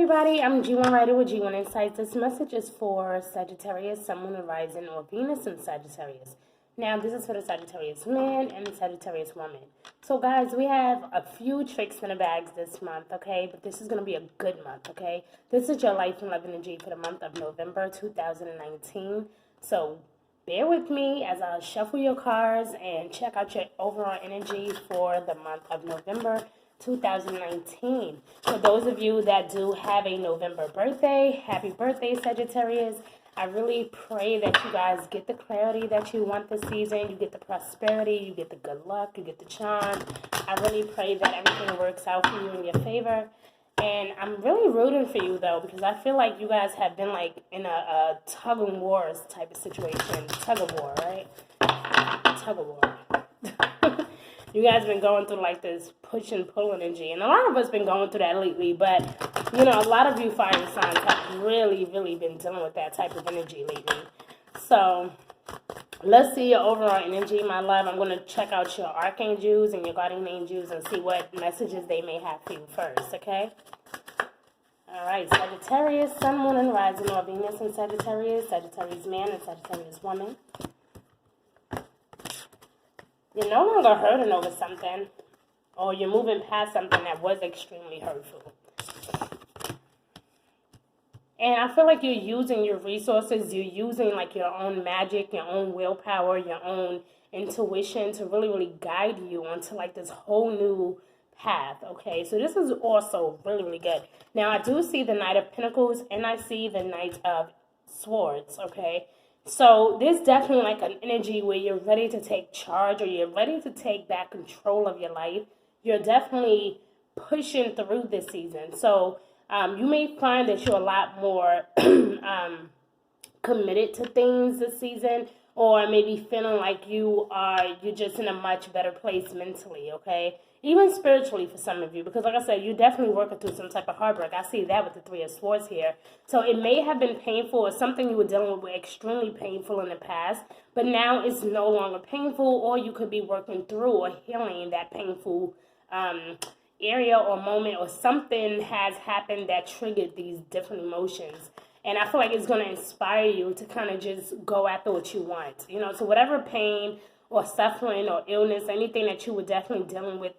everybody, I'm G1 Writer with G1 Insights. This message is for Sagittarius, Sun, Moon, and Rising, or Venus in Sagittarius. Now, this is for the Sagittarius man and the Sagittarius woman. So, guys, we have a few tricks in the bags this month, okay? But this is going to be a good month, okay? This is your life and love energy for the month of November 2019. So, bear with me as I shuffle your cards and check out your overall energy for the month of November 2019. For those of you that do have a November birthday, happy birthday, Sagittarius. I really pray that you guys get the clarity that you want this season. You get the prosperity, you get the good luck, you get the charm. I really pray that everything works out for you in your favor. And I'm really rooting for you, though, because I feel like you guys have been, like, in a tug of war type of situation. Tug of war, right? Tug of war. You guys have been going through, like, this push and pull energy. And a lot of us been going through that lately. But, you know, a lot of you fire signs have really been dealing with that type of energy lately. So, let's see your overall energy, my love. I'm going to check out your archangels and your guardian angels and see what messages they may have for you first, okay? All right, Sagittarius, Sun, Moon, and Rising, or Venus in Sagittarius, Sagittarius man and Sagittarius woman. You're no longer hurting over something, or you're moving past something that was extremely hurtful. And I feel like you're using your resources, you're using like your own magic, your own willpower, your own intuition to really guide you onto like this whole new path, okay? So this is also really good. Now, I do see the Knight of Pentacles and I see the Knight of Swords, okay? So there's definitely like an energy where you're ready to take charge or you're ready to take back control of your life. You're definitely pushing through this season. So you may find that you're a lot more committed to things this season, or maybe feeling like you're just in a much better place mentally, okay? Even spiritually for some of you, because like I said, you're definitely working through some type of heartbreak. I see that with the Three of Swords here. So it may have been painful or something you were dealing with extremely painful in the past, but now it's no longer painful, or you could be working through or healing that painful area or moment, or something has happened that triggered these different emotions. And I feel like it's going to inspire you to kind of just go after what you want. You know, so whatever pain or suffering or illness, anything that you were definitely dealing with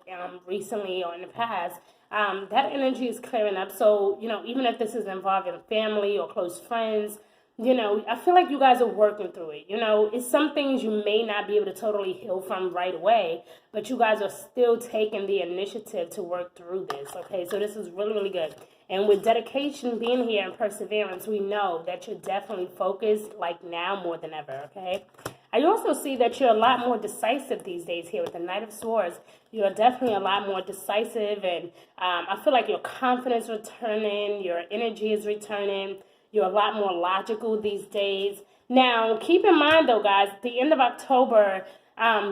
recently or in the past, that energy is clearing up. So, you know, even if this is involving family or close friends, you know, I feel like you guys are working through it. You know, it's some things you may not be able to totally heal from right away, but you guys are still taking the initiative to work through this, okay? So this is really good. And with dedication being here and perseverance, we know that you're definitely focused like now more than ever, okay? I also see that you're a lot more decisive these days here with the Knight of Swords. You're definitely a lot more decisive, and I feel like your confidence is returning, your energy is returning. You're a lot more logical these days. Now, keep in mind, though, guys, at the end of October,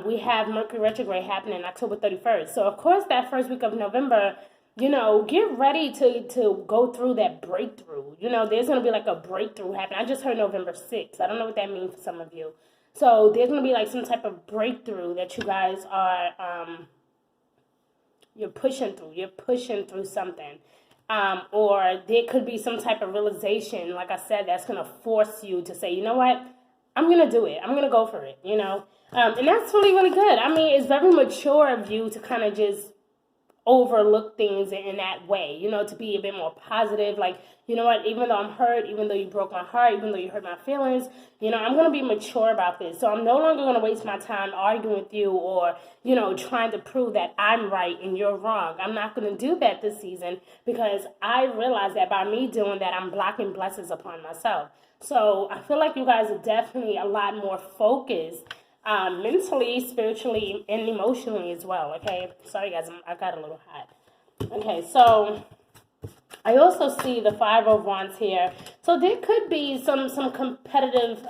we have Mercury retrograde happening October 31st. So, of course, that first week of November, you know, get ready to go through that breakthrough. You know, there's going to be like a breakthrough happening. I just heard November 6th. I don't know what that means for some of you. So, there's going to be like some type of breakthrough that you guys are, you're pushing through. You're pushing through something. Or there could be some type of realization, like I said, that's going to force you to say, you know what, I'm going to do it. I'm going to go for it, you know. And that's really good. I mean, it's very mature of you to kind of just overlook things in that way, you know, to be a bit more positive. Like, you know what, even though I'm hurt, even though you broke my heart, even though you hurt my feelings, you know, I'm going to be mature about this. So I'm no longer going to waste my time arguing with you or, you know, trying to prove that I'm right and you're wrong. I'm not going to do that this season, because I realize that by me doing that, I'm blocking blessings upon myself. So I feel like you guys are definitely a lot more focused mentally, spiritually, and emotionally as well, okay? Sorry, guys, I got a little hot. Okay, so I also see the Five of Wands here. So there could be some competitive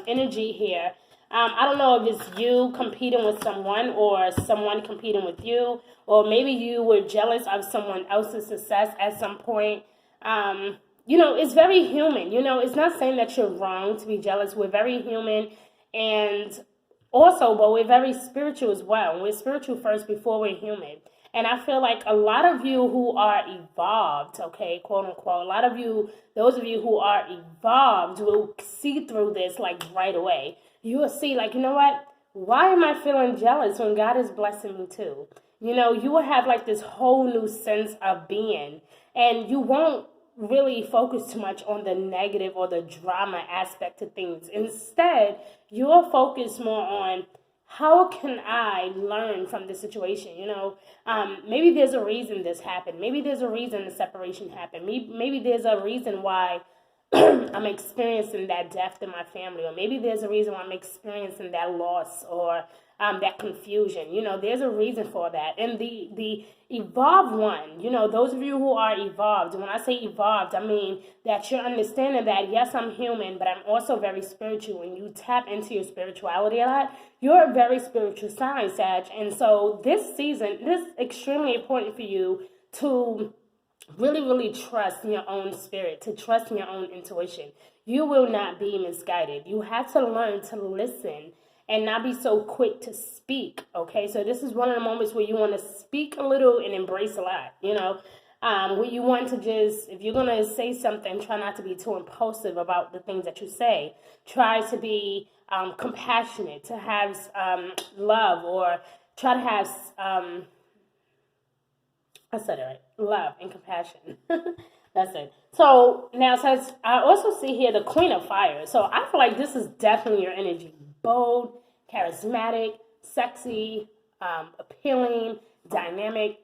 energy here. I don't know if it's you competing with someone or someone competing with you, or maybe you were jealous of someone else's success at some point. You know, it's very human. You know, it's not saying that you're wrong to be jealous. We're very human, and also, but we're very spiritual as well. We're spiritual first before we're human. And I feel like a lot of you who are evolved, okay, quote unquote, a lot of you, those of you who are evolved will see through this like right away. You will see like, you know what? Why am I feeling jealous when God is blessing me too? You know, you will have like this whole new sense of being, and you won't really focus too much on the negative or the drama aspect of things. Instead, you will focus more on how can I learn from this situation? You know, maybe there's a reason this happened. Maybe there's a reason the separation happened. Maybe there's a reason why I'm experiencing that death in my family, or maybe there's a reason why I'm experiencing that loss or that confusion. You know, there's a reason for that. And the evolved one, you know, those of you who are evolved, when I say evolved, I mean that you're understanding that, yes, I'm human, but I'm also very spiritual. When you tap into your spirituality a lot, you're a very spiritual sign, Sag. And so this season, it is extremely important for you to really, really trust in your own spirit, to trust in your own intuition. You will not be misguided. You have to learn to listen and not be so quick to speak, okay? So this is one of the moments where you want to speak a little and embrace a lot, you know? Where you want to just, if you're going to say something, try not to be too impulsive about the things that you say. Try to be compassionate, to have love, or try to have, I said it right, love and compassion. That's it. So now, since I also see here the Queen of Fire. So I feel like this is definitely your energy. Bold, charismatic, sexy, appealing, dynamic.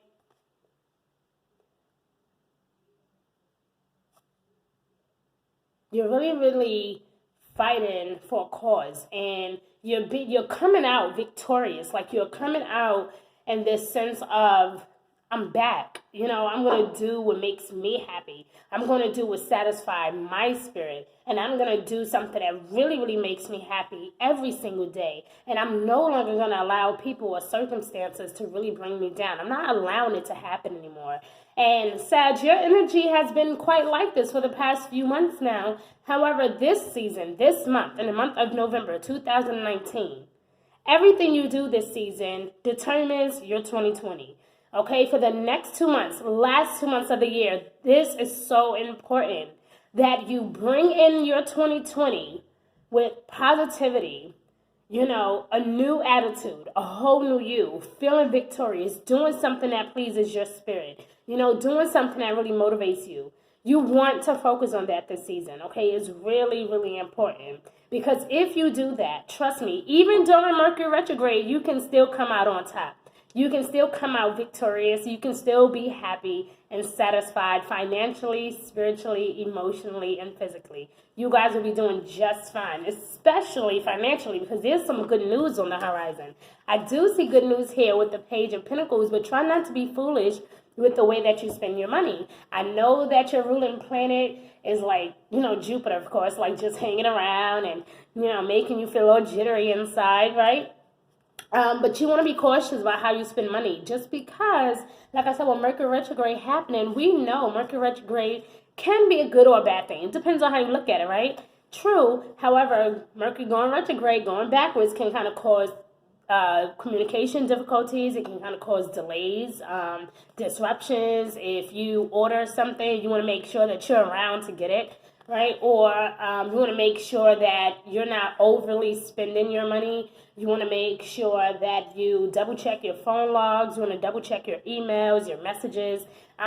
You're really, really fighting for a cause, and you're coming out victorious. Like you're coming out in this sense of, I'm back. You know, I'm going to do what makes me happy. I'm going to do what satisfies my spirit. And I'm going to do something that really, really makes me happy every single day. And I'm no longer going to allow people or circumstances to really bring me down. I'm not allowing it to happen anymore. And Sag, your energy has been quite like this for the past few months now. However, this season, this month, in the month of November 2019, everything you do this season determines your 2020. Okay, for the next 2 months, last 2 months of the year, this is so important that you bring in your 2020 with positivity, you know, a new attitude, a whole new you, feeling victorious, doing something that pleases your spirit, you know, doing something that really motivates you. You want to focus on that this season, okay? It's really, really important. Because if you do that, trust me, even during Mercury retrograde, you can still come out on top. You can still come out victorious. You can still be happy and satisfied financially, spiritually, emotionally, and physically. You guys will be doing just fine, especially financially, because there's some good news on the horizon. I do see good news here with the Page of Pentacles, but try not to be foolish with the way that you spend your money. I know that your ruling planet is like, you know, Jupiter, of course, like just hanging around and, you know, making you feel all jittery inside, right? But you want to be cautious about how you spend money, just because, like I said, with Mercury retrograde happening, we know Mercury retrograde can be a good or a bad thing. It depends on how you look at it, right? True. However, Mercury going retrograde, going backwards, can kind of cause communication difficulties. It can kind of cause delays, disruptions. If you order something, you want to make sure that you're around to get it, right? Or you want to make sure that you're not overly spending your money. You want to make sure that you double check your phone logs. You want to double check your emails, your messages.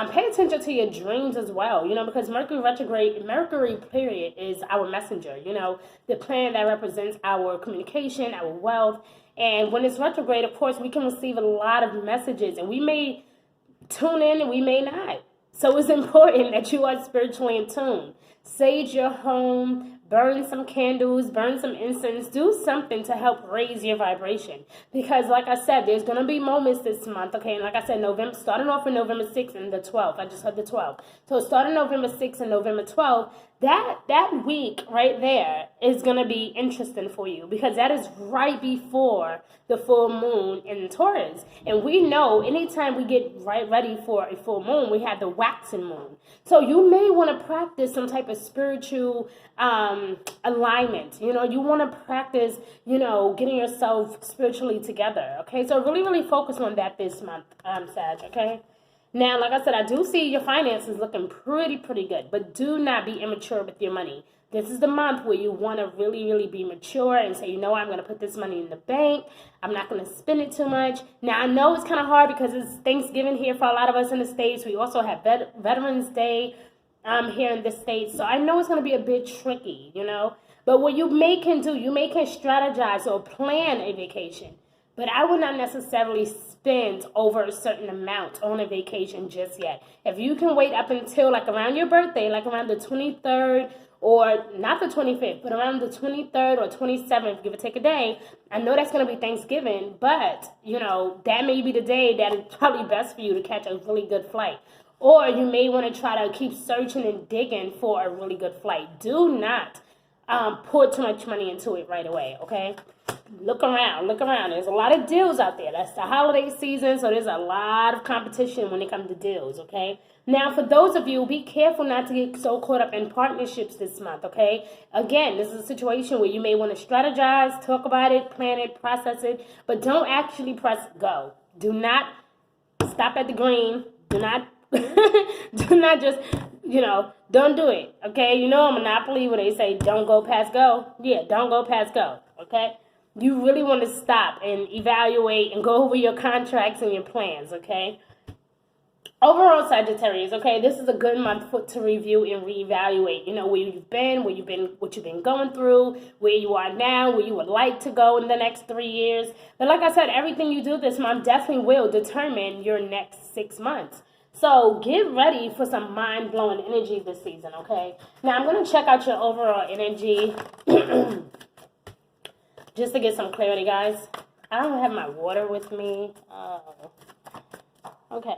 Pay attention to your dreams as well, you know, because Mercury retrograde, Mercury period is our messenger, you know, the planet that represents our communication, our wealth. And when it's retrograde, of course, we can receive a lot of messages, and we may tune in and we may not. So it's important that you are spiritually in tune. Sage your home, burn some candles, burn some incense, do something to help raise your vibration. Because like I said, there's going to be moments this month, okay? And like I said, November, starting off with November 6th and the 12th. I just heard the 12th. So starting November 6th and November 12th, that week right there is going to be interesting for you, because that is right before the full moon in Taurus. And we know anytime we get right ready for a full moon, we have the waxing moon. So you may want to practice some type of spiritual alignment. You know, you want to practice, you know, getting yourself spiritually together. Okay, so really, really focus on that this month, Sag. Okay. Now, like I said, I do see your finances looking pretty good, but do not be immature with your money. This is the month where you want to really, really be mature and say, you know, I'm going to put this money in the bank. I'm not going to spend it too much. Now, I know it's kind of hard because it's Thanksgiving here for a lot of us in the States. We also have Veterans Day here in the States. So I know it's going to be a bit tricky, you know. But what you can do, you can strategize or plan a vacation. But I would not necessarily spend over a certain amount on a vacation just yet. If you can wait up until like around your birthday, like around the 23rd, or not the 25th, but around the 23rd or 27th, give or take a day. I know that's going to be Thanksgiving, but, you know, that may be the day that is probably best for you to catch a really good flight. Or you may want to try to keep searching and digging for a really good flight. Do not pour too much money into it right away, okay? Look around. There's a lot of deals out there. That's the holiday season, so there's a lot of competition when it comes to deals, okay? Now, for those of you, be careful not to get so caught up in partnerships this month, okay? Again, this is a situation where you may want to strategize, talk about it, plan it, process it, but don't actually press go. Do not stop at the green. Do not just, you know, don't do it, okay? You know, Monopoly where they say don't go past go. Yeah, don't go past go, okay? You really want to stop and evaluate and go over your contracts and your plans, okay? Overall, Sagittarius, okay, this is a good month to review and reevaluate. You know, where you've been, what you've been going through, where you are now, where you would like to go in the next 3 years. But like I said, everything you do this month definitely will determine your next 6 months. So get ready for some mind-blowing energy this season, okay? Now, I'm going to check out your overall energy just to get some clarity, guys. I don't have my water with me. Okay.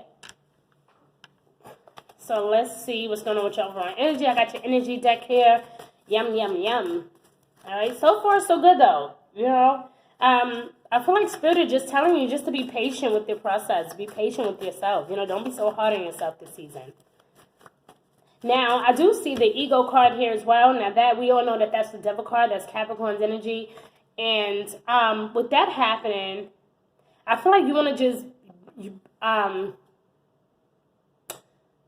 So let's see what's going on with your overall energy. I got your energy deck here. Yum, yum, yum. All right. So far, so good, though. You know, I feel like Spirit is just telling you just to be patient with your process. Be patient with yourself. You know, don't be so hard on yourself this season. Now, I do see the ego card here as well. Now, that we all know that that's the devil card. That's Capricorn's energy. And with that happening, I feel like you want to just...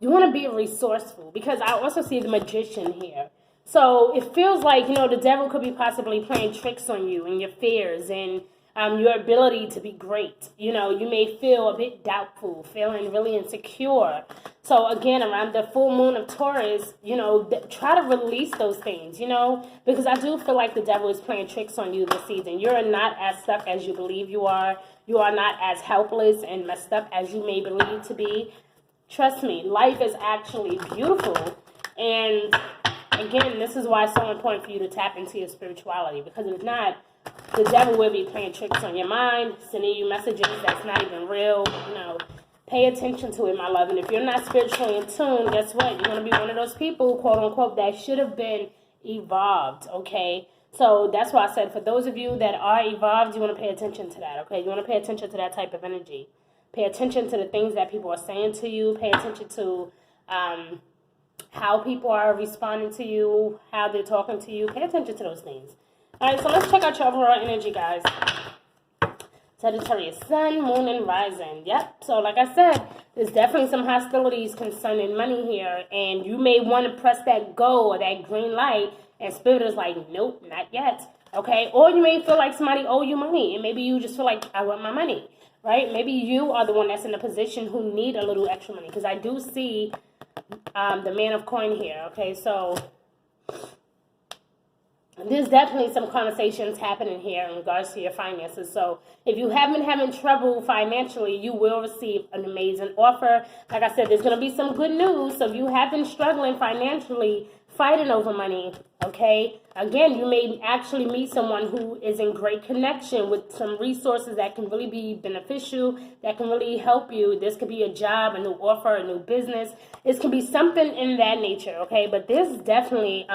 You want to be resourceful, because I also see the Magician here. So it feels like, you know, the devil could be possibly playing tricks on you and your fears and your ability to be great. You know, you may feel a bit doubtful, feeling really insecure. So again, around the full moon of Taurus, you know, try to release those things, you know, because I do feel like the devil is playing tricks on you this season. You're not as stuck as you believe you are. You are not as helpless and messed up as you may believe to be. Trust me, life is actually beautiful. And again, this is why it's so important for you to tap into your spirituality. Because if not, the devil will be playing tricks on your mind, sending you messages that's not even real. You know, pay attention to it, my love. And if you're not spiritually in tune, guess what? You're going to be one of those people, quote unquote, that should have been evolved, okay? So that's why I said, for those of you that are evolved, you want to pay attention to that, okay? You want to pay attention to that type of energy. Pay attention to the things that people are saying to you. Pay attention to how people are responding to you, how they're talking to you. Pay attention to those things. All right, so let's check out your overall energy, guys. Sagittarius, Sun, Moon, and Rising. Yep, so like I said, there's definitely some hostilities concerning money here, and you may want to press that go or that green light, and Spirit is like, nope, not yet, okay? Or you may feel like somebody owe you money, and maybe you just feel like, I want my money. Right? Maybe you are the one that's in a position who need a little extra money. Because I do see the Man of Coin here. Okay, so there's definitely some conversations happening here in regards to your finances. So if you have been having trouble financially, you will receive an amazing offer. Like I said, there's going to be some good news. So if you have been struggling financially, fighting over money, okay? Again, you may actually meet someone who is in great connection with some resources that can really be beneficial, that can really help you. This could be a job, a new offer, a new business. This can be something in that nature, okay? But there's definitely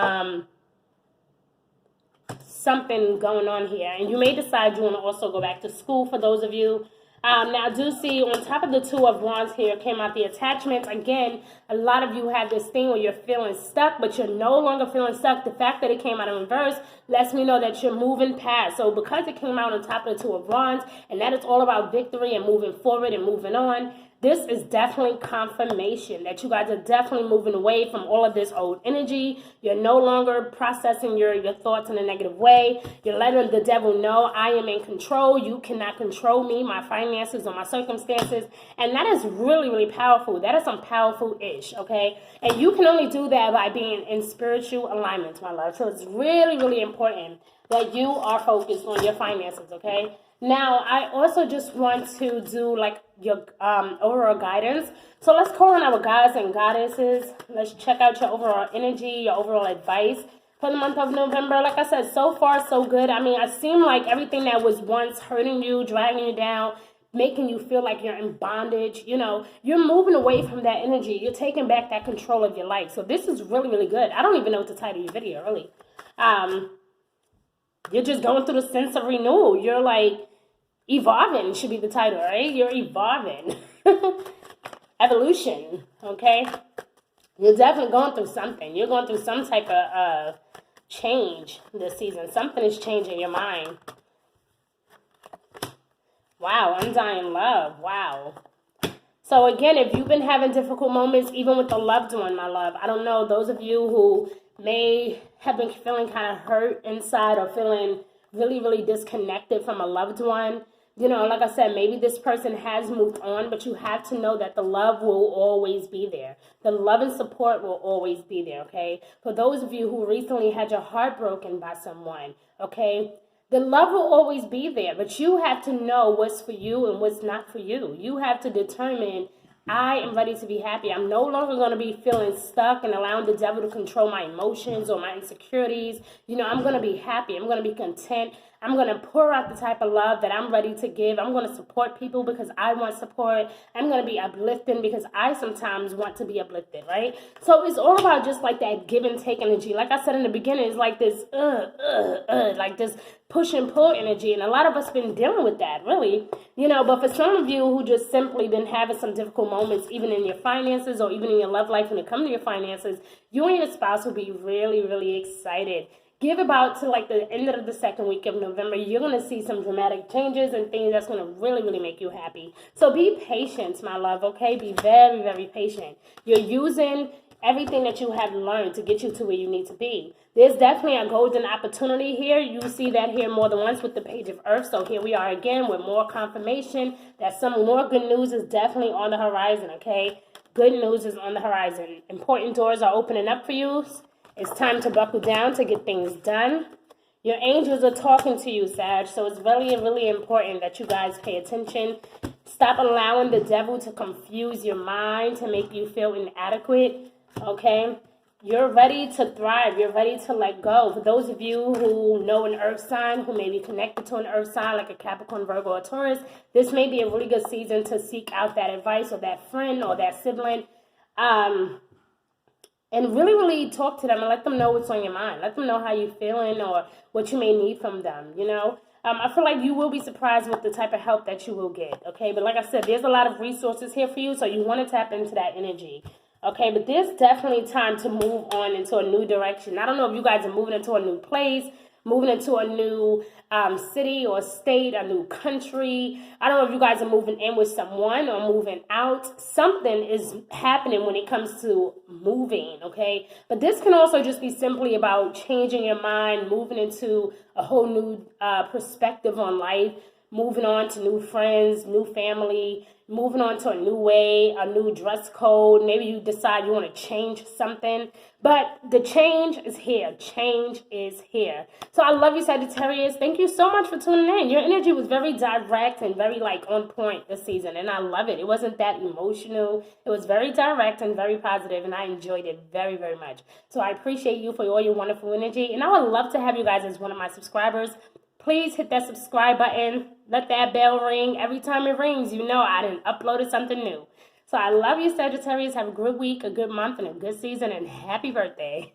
something going on here. And you may decide you want to also go back to school for those of you. Now, I do see on top of the Two of Wands here came out the attachments. Again, a lot of you have this thing where you're feeling stuck, but you're no longer feeling stuck. The fact that it came out in reverse lets me know that you're moving past. So because it came out on top of the Two of Wands, and that is all about victory and moving forward and moving on, this is definitely confirmation that you guys are definitely moving away from all of this old energy. You're no longer processing your thoughts in a negative way. You're letting the devil know, I am in control. You cannot control me, my finances, or my circumstances. And that is really, really powerful. That is some powerful-ish, okay? And you can only do that by being in spiritual alignment, my love. So it's really, really important that you are focused on your finances, okay? Now, I also just want to do like your overall guidance. So let's call on our gods and goddesses. Let's check out your overall energy, your overall advice for the month of November. Like I said, so far so good. I mean, I seem like everything that was once hurting you, dragging you down, making you feel like you're in bondage, you know, you're moving away from that energy. You're taking back that control of your life. So this is really, really good. I don't even know what to title your video, really. You're just going through the sense of renewal. You're like evolving should be the title, right? You're evolving. Evolution, okay? You're definitely going through something. You're going through some type of change this season. Something is changing your mind. Wow, undying love. Wow. So again, if you've been having difficult moments, even with a loved one, my love, I don't know, those of you who may have been feeling kind of hurt inside or feeling really, really disconnected from a loved one, you know, like I said, maybe this person has moved on, but you have to know that the love will always be there. The love and support will always be there, okay? For those of you who recently had your heart broken by someone, okay, the love will always be there, but you have to know what's for you and what's not for you. You have to determine, I am ready to be happy. I'm no longer going to be feeling stuck and allowing the devil to control my emotions or my insecurities. You know, I'm going to be happy. I'm going to be content. I'm going to pour out the type of love that I'm ready to give. I'm going to support people because I want support. I'm going to be uplifting because I sometimes want to be uplifted, right? So it's all about just like that give and take energy. Like I said in the beginning, it's like this, like this push and pull energy. And a lot of us been dealing with that, really. You know, but for some of you who just simply been having some difficult moments, even in your finances or even in your love life when it comes to your finances, you and your spouse will be really, really excited. Give about to like the end of the second week of November. You're going to see some dramatic changes and things that's going to really, really make you happy. So be patient, my love, okay? Be very, very patient. You're using everything that you have learned to get you to where you need to be. There's definitely a golden opportunity here. You see that here more than once with the Page of Earth. So here we are again with more confirmation that some more good news is definitely on the horizon, okay? Good news is on the horizon. Important doors are opening up for you. It's time to buckle down to get things done. Your angels are talking to you, Sag. So it's really, really important that you guys pay attention. Stop allowing the devil to confuse your mind, to make you feel inadequate, okay? You're ready to thrive. You're ready to let go. For those of you who know an earth sign, who may be connected to an earth sign like a Capricorn, Virgo, or Taurus, this may be a really good season to seek out that advice or that friend or that sibling. And really, really talk to them and let them know what's on your mind. Let them know how you're feeling or what you may need from them, you know. I feel like you will be surprised with the type of help that you will get, okay? But like I said, there's a lot of resources here for you, so you want to tap into that energy, okay? But there's definitely time to move on into a new direction. I don't know if you guys are moving into a new place, moving into a new city or state, a new country. I don't know if you guys are moving in with someone or moving out. Something is happening when it comes to moving, okay? But this can also just be simply about changing your mind, moving into a whole new perspective on life, moving on to new friends, new family, moving on to a new way, a new dress code. Maybe you decide you want to change something. But the change is here. Change is here. So I love you, Sagittarius. Thank you so much for tuning in. Your energy was very direct and very like on point this season. And I love it. It wasn't that emotional. It was very direct and very positive. And I enjoyed it very, very much. So I appreciate you for all your wonderful energy. And I would love to have you guys as one of my subscribers. Please hit that subscribe button. Let that bell ring. Every time it rings, you know I done uploaded something new. So I love you, Sagittarius. Have a good week, a good month, and a good season, and happy birthday.